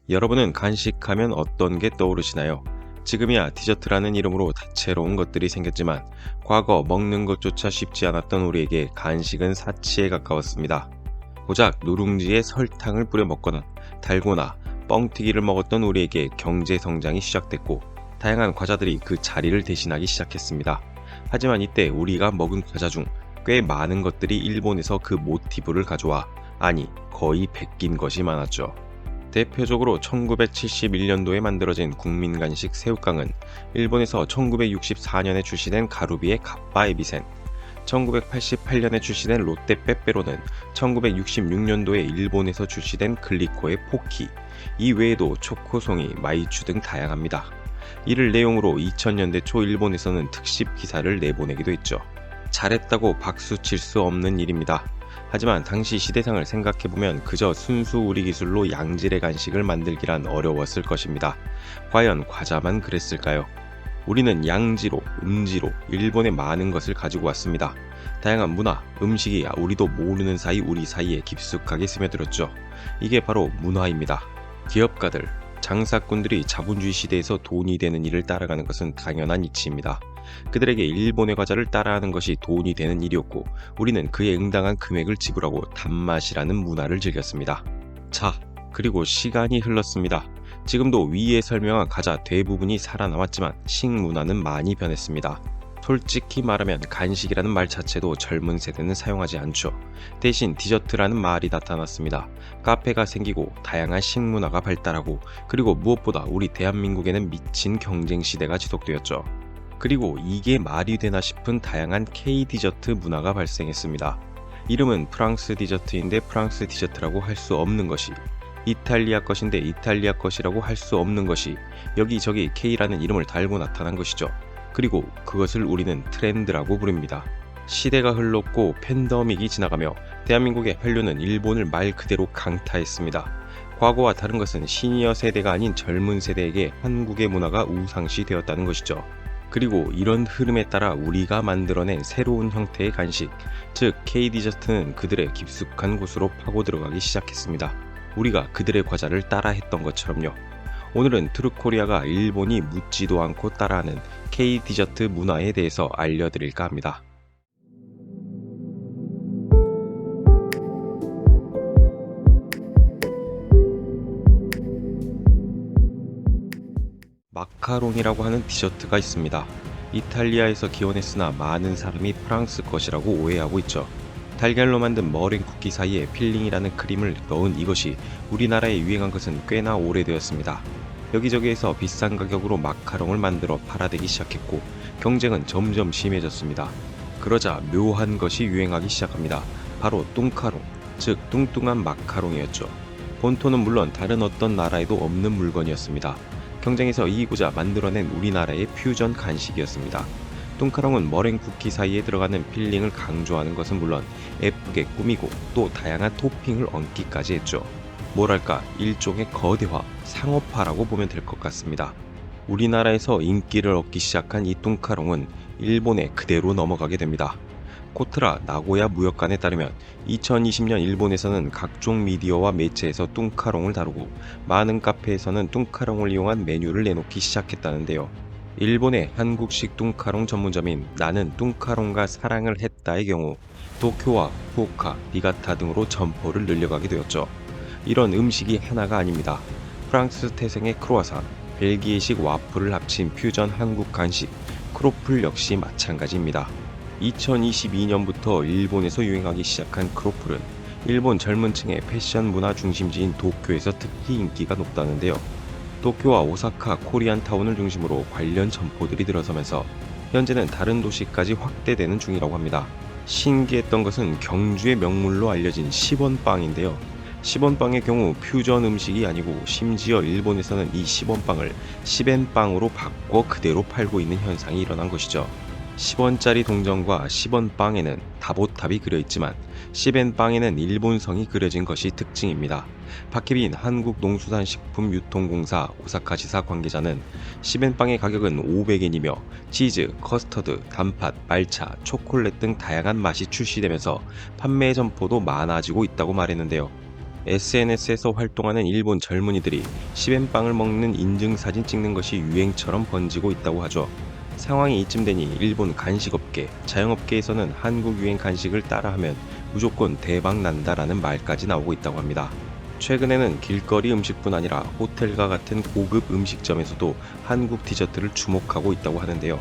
여러분은 간식하면 어떤 게 떠오르시나요? 지금이야 디저트라는 이름으로 다채로운 것들이 생겼지만 과거 먹는 것조차 쉽지 않았던 우리에게 간식은 사치에 가까웠습니다. 고작 누룽지에 설탕을 뿌려 먹거나 달고나 뻥튀기를 먹었던 우리에게 경제 성장이 시작됐고 다양한 과자들이 그 자리를 대신하기 시작했습니다. 하지만 이때 우리가 먹은 과자 중 꽤 많은 것들이 일본에서 그 모티브를 가져와 거의 베낀 것이 많았죠. 대표적으로 1971년도에 만들어진 국민간식 새우깡은 일본에서 1964년에 출시된 가루비의 갑바 에비센, 1988년에 출시된 롯데 빼빼로는 1966년도에 일본에서 출시된 글리코의 포키, 이 외에도 초코송이, 마이쮸 등 다양합니다. 이를 내용으로 2000년대 초 일본에서는 특집 기사를 내보내기도 했죠. 잘했다고 박수 칠 수 없는 일입니다. 하지만 당시 시대상을 생각해보면 그저 순수 우리 기술로 양질의 간식을 만들기란 어려웠을 것입니다. 과연 과자만 그랬을까요? 우리는 양지로, 음지로 일본의 많은 것을 가지고 왔습니다. 다양한 문화, 음식이 우리도 모르는 사이 우리 사이에 깊숙하게 스며들었죠. 이게 바로 문화입니다. 기업가들, 장사꾼들이 자본주의 시대에서 돈이 되는 일을 따라가는 것은 당연한 이치입니다. 그들에게 일본의 과자를 따라하는 것이 돈이 되는 일이었고 우리는 그에 응당한 금액을 지불하고 단맛이라는 문화를 즐겼습니다. 자, 그리고 시간이 흘렀습니다. 지금도 위에 설명한 과자 대부분이 살아남았지만 식문화는 많이 변했습니다. 솔직히 말하면 간식이라는 말 자체도 젊은 세대는 사용하지 않죠. 대신 디저트라는 말이 나타났습니다. 카페가 생기고 다양한 식문화가 발달하고 그리고 무엇보다 우리 대한민국에는 미친 경쟁 시대가 지속되었죠. 그리고 이게 말이 되나 싶은 다양한 K-디저트 문화가 발생했습니다. 이름은 프랑스 디저트인데 프랑스 디저트라고 할 수 없는 것이, 이탈리아 것인데 이탈리아 것이라고 할 수 없는 것이 여기저기 K라는 이름을 달고 나타난 것이죠. 그리고 그것을 우리는 트렌드라고 부릅니다. 시대가 흘렀고 팬데믹이 지나가며 대한민국의 한류는 일본을 말 그대로 강타했습니다. 과거와 다른 것은 시니어 세대가 아닌 젊은 세대에게 한국의 문화가 우상시 되었다는 것이죠. 그리고 이런 흐름에 따라 우리가 만들어낸 새로운 형태의 간식, 즉 K-디저트는 그들의 깊숙한 곳으로 파고 들어가기 시작했습니다. 우리가 그들의 과자를 따라했던 것처럼요. 오늘은 트루코리아가 일본이 묻지도 않고 따라하는 K-디저트 문화에 대해서 알려드릴까 합니다. 마카롱이라고 하는 디저트가 있습니다. 이탈리아에서 기원했으나 많은 사람이 프랑스 것이라고 오해하고 있죠. 달걀로 만든 머랭 쿠키 사이에 필링이라는 크림을 넣은 이것이 우리나라에 유행한 것은 꽤나 오래되었습니다. 여기저기에서 비싼 가격으로 마카롱을 만들어 팔아대기 시작했고 경쟁은 점점 심해졌습니다. 그러자 묘한 것이 유행하기 시작합니다. 바로 뚱카롱, 즉 뚱뚱한 마카롱이었죠. 본토는 물론 다른 어떤 나라에도 없는 물건이었습니다. 경쟁에서 이기고자 만들어낸 우리나라의 퓨전 간식이었습니다. 뚱카롱은 머랭 쿠키 사이에 들어가는 필링을 강조하는 것은 물론 예쁘게 꾸미고 또 다양한 토핑을 얹기까지 했죠. 뭐랄까 일종의 거대화, 상업화라고 보면 될 것 같습니다. 우리나라에서 인기를 얻기 시작한 이 뚱카롱은 일본에 그대로 넘어가게 됩니다. 코트라 나고야 무역관에 따르면 2020년 일본에서는 각종 미디어와 매체에서 뚱카롱을 다루고 많은 카페에서는 뚱카롱을 이용한 메뉴를 내놓기 시작했다는데요. 일본의 한국식 뚱카롱 전문점인 나는 뚱카롱과 사랑을 했다의 경우 도쿄와 후쿠오카, 니가타 등으로 점포를 늘려가게 되었죠. 이런 음식이 하나가 아닙니다. 프랑스 태생의 크로와상, 벨기에식 와플을 합친 퓨전 한국 간식, 크로플 역시 마찬가지입니다. 2022년부터 일본에서 유행하기 시작한 크로플은 일본 젊은 층의 패션 문화 중심지인 도쿄에서 특히 인기가 높다는데요. 도쿄와 오사카, 코리안타운을 중심으로 관련 점포들이 들어서면서 현재는 다른 도시까지 확대되는 중이라고 합니다. 신기했던 것은 경주의 명물로 알려진 10원빵인데요. 10원빵의 경우 퓨전 음식이 아니고 심지어 일본에서는 이 10원빵을 10엔빵으로 바꿔 그대로 팔고 있는 현상이 일어난 것이죠. 10원짜리 동전과 10원빵에는 다보탑이 그려있지만 10엔빵에는 일본성이 그려진 것이 특징입니다. 박혜빈 한국농수산식품유통공사 오사카지사 관계자는 10엔빵의 가격은 500엔이며 치즈, 커스터드, 단팥, 말차, 초콜릿 등 다양한 맛이 출시되면서 판매 점포도 많아지고 있다고 말했는데요. SNS에서 활동하는 일본 젊은이들이 시멘빵을 먹는 인증사진 찍는 것이 유행처럼 번지고 있다고 하죠. 상황이 이쯤 되니 일본 간식업계, 자영업계에서는 한국 유행 간식을 따라하면 무조건 대박 난다라는 말까지 나오고 있다고 합니다. 최근에는 길거리 음식뿐 아니라 호텔과 같은 고급 음식점에서도 한국 디저트를 주목하고 있다고 하는데요.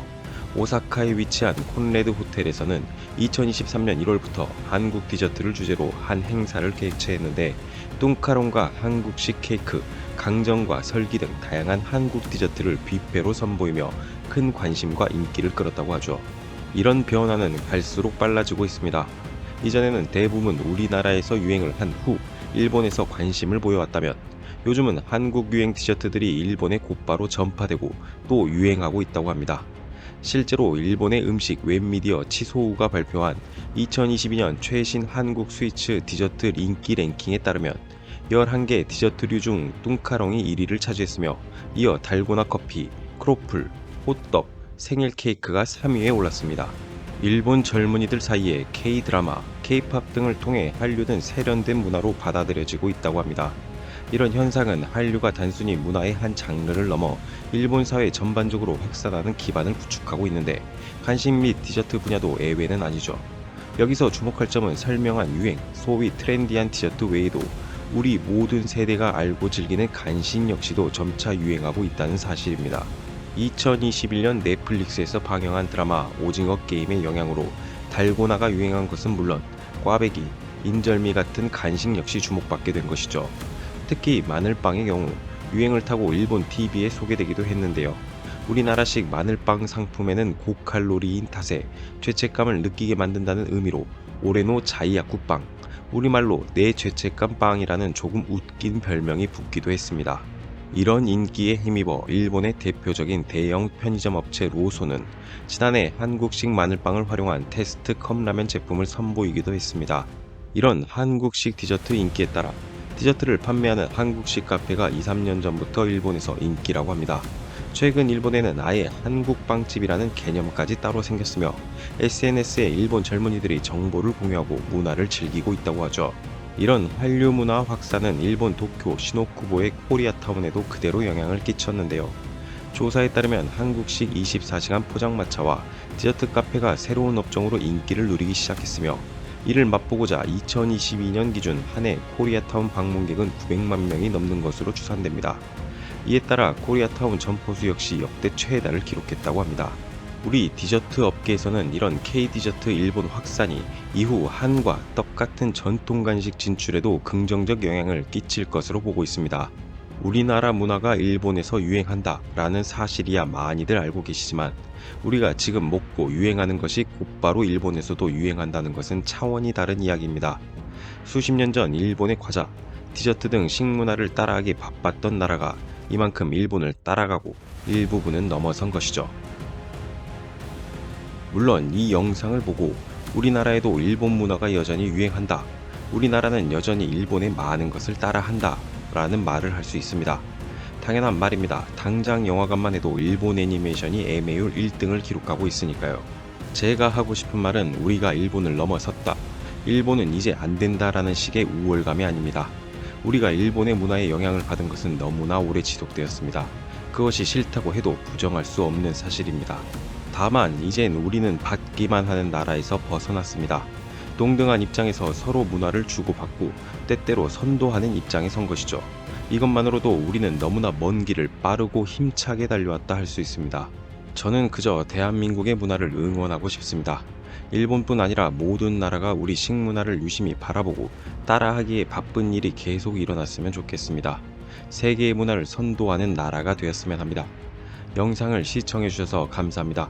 오사카에 위치한 콘레드 호텔에서는 2023년 1월부터 한국 디저트를 주제로 한 행사를 개최했는데 뚱카롱과 한국식 케이크, 강정과 설기 등 다양한 한국 디저트를 뷔페로 선보이며 큰 관심과 인기를 끌었다고 하죠. 이런 변화는 갈수록 빨라지고 있습니다. 이전에는 대부분 우리나라에서 유행을 한 후 일본에서 관심을 보여왔다면 요즘은 한국 유행 디저트들이 일본에 곧바로 전파되고 또 유행하고 있다고 합니다. 실제로 일본의 음식 웹미디어 치소우가 발표한 2022년 최신 한국 스위츠 디저트 인기 랭킹에 따르면 11개 디저트류 중 뚱카롱이 1위를 차지했으며 이어 달고나 커피, 크로플, 호떡, 생일 케이크가 3위에 올랐습니다. 일본 젊은이들 사이에 K-드라마, K-팝 등을 통해 한류는 세련된 문화로 받아들여지고 있다고 합니다. 이런 현상은 한류가 단순히 문화의 한 장르를 넘어 일본 사회 전반적으로 확산하는 기반을 구축하고 있는데 간식 및 디저트 분야도 예외는 아니죠. 여기서 주목할 점은 설명한 유행, 소위 트렌디한 디저트 외에도 우리 모든 세대가 알고 즐기는 간식 역시도 점차 유행하고 있다는 사실입니다. 2021년 넷플릭스에서 방영한 드라마 오징어 게임의 영향으로 달고나가 유행한 것은 물론 꽈배기, 인절미 같은 간식 역시 주목받게 된 것이죠. 특히 마늘빵의 경우 유행을 타고 일본 TV에 소개되기도 했는데요. 우리나라식 마늘빵 상품에는 고칼로리인 탓에 죄책감을 느끼게 만든다는 의미로 오레노 자이야쿠빵, 우리말로 내 죄책감 빵이라는 조금 웃긴 별명이 붙기도 했습니다. 이런 인기에 힘입어 일본의 대표적인 대형 편의점 업체 로소는 지난해 한국식 마늘빵을 활용한 테스트 컵라면 제품을 선보이기도 했습니다. 이런 한국식 디저트 인기에 따라 디저트를 판매하는 한국식 카페가 2, 3년 전부터 일본에서 인기라고 합니다. 최근 일본에는 아예 한국 빵집이라는 개념까지 따로 생겼으며 SNS에 일본 젊은이들이 정보를 공유하고 문화를 즐기고 있다고 하죠. 이런 한류 문화 확산은 일본 도쿄 시노쿠보의 코리아타운에도 그대로 영향을 끼쳤는데요. 조사에 따르면 한국식 24시간 포장마차와 디저트 카페가 새로운 업종으로 인기를 누리기 시작했으며 이를 맛보고자 2022년 기준 한 해 코리아타운 방문객은 900만 명이 넘는 것으로 추산됩니다. 이에 따라 코리아타운 점포수 역시 역대 최다를 기록했다고 합니다. 우리 디저트 업계에서는 이런 K-디저트 일본 확산이 이후 한과 떡 같은 전통 간식 진출에도 긍정적 영향을 끼칠 것으로 보고 있습니다. 우리나라 문화가 일본에서 유행한다 라는 사실이야 많이들 알고 계시지만 우리가 지금 먹고 유행하는 것이 곧바로 일본에서도 유행한다는 것은 차원이 다른 이야기입니다. 수십 년 전 일본의 과자, 디저트 등 식문화를 따라하기 바빴던 나라가 이만큼 일본을 따라가고 일부분은 넘어선 것이죠. 물론 이 영상을 보고 우리나라에도 일본 문화가 여전히 유행한다, 우리나라는 여전히 일본의 많은 것을 따라한다 라는 말을 할 수 있습니다. 당연한 말입니다. 당장 영화관만 해도 일본 애니메이션이 애매율 1등을 기록하고 있으니까요. 제가 하고 싶은 말은 우리가 일본을 넘어섰다, 일본은 이제 안 된다라는 식의 우월감이 아닙니다. 우리가 일본의 문화에 영향을 받은 것은 너무나 오래 지속되었습니다. 그것이 싫다고 해도 부정할 수 없는 사실입니다. 다만 이젠 우리는 받기만 하는 나라에서 벗어났습니다. 동등한 입장에서 서로 문화를 주고받고 때때로 선도하는 입장에 선 것이죠. 이것만으로도 우리는 너무나 먼 길을 빠르고 힘차게 달려왔다 할 수 있습니다. 저는 그저 대한민국의 문화를 응원하고 싶습니다. 일본뿐 아니라 모든 나라가 우리 식문화를 유심히 바라보고 따라하기에 바쁜 일이 계속 일어났으면 좋겠습니다. 세계의 문화를 선도하는 나라가 되었으면 합니다. 영상을 시청해주셔서 감사합니다.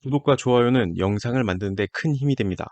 구독과 좋아요는 영상을 만드는 데 큰 힘이 됩니다.